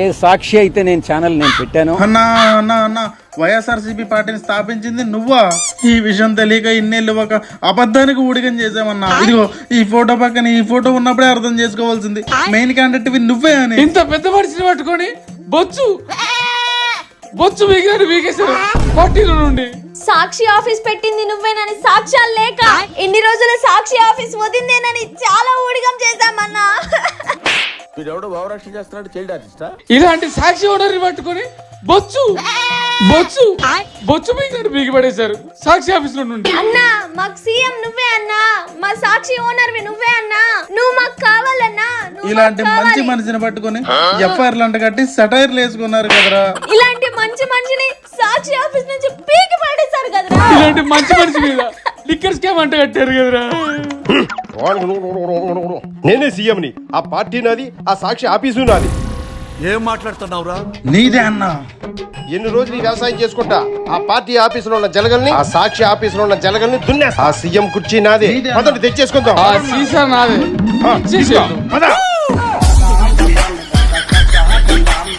ఏ సాక్షి అయితే నేను ఛానల్ పెట్టాను. అన్నా అన్నా అన్నా వైఎస్ఆర్సీపీ పార్టీని స్థాపించింది నువ్వా? ఈ విషయం తెలియక ఇన్నేళ్ళు ఒక అబద్ధానికి ఊడిగం చేసామన్నా. ఇదిగో ఈ ఫోటో పక్కన ఈ ఫోటో ఉన్నప్పుడే అర్థం చేసుకోవాల్సింది మెయిన్ క్యాండిడేట్ నువ్వే అని. ఇంత పెద్ద మనిషిని పట్టుకొని బొచ్చు వీకేశారు పార్టీలో నుండి. సాక్షి ఆఫీస్ పెట్టింది నువ్వేనని సాక్ష్యాలు లేక ఇన్ని రోజులు సాక్షి ఆఫీస్ వదిందేనని చాలా ఊడిగం చేశామన్నా. ఇలాంటి సాక్షి ఓనర్ని పట్టుకొని బొచ్చు బీగి పడేశారు సాక్షి ఆఫీస్ లో నుండి. అన్నా మాకు సీఎం నువ్వే అన్నా, మా సాక్షి ఓనర్వి నువ్వే అన్నా, నువ్వు మాకు కావాలన్నా. ఇలాంటి మంచి మనిషిని పట్టుకొని ఎఫ్ఐఆర్లు అంట కట్టి సెటైర్లు వేసుకున్నారు కదరా. ఇలాంటి మంచి మనిషిని సాక్షి ఆఫీస్ నుంచి పీకి పడేశారు కదరా. ఇలాంటి మంచి మనిషి మీద లిక్కర్ స్కామ్ అంట కట్టారు కదరా. నేనే సీఎంని, ఆ పార్టీ నాది, ఆ సాక్షి ఆఫీసు నాది. ఏం మాట్లాడుతున్నావురా? నీదే అన్నా. ఎన్ని రోజులు ఈ వ్యవసాయం చేసుకుంటా ఆ పార్టీ ఆఫీసులో ఉన్న జలగల్ని, ఆ సాక్షి ఆఫీసులో ఉన్న జలగల్ని దున్నేస్తా. ఆ సీఎం కుర్చీ నాదే, మొదటి తెచ్చేసుకుందాం. సీసా నాదే. పద.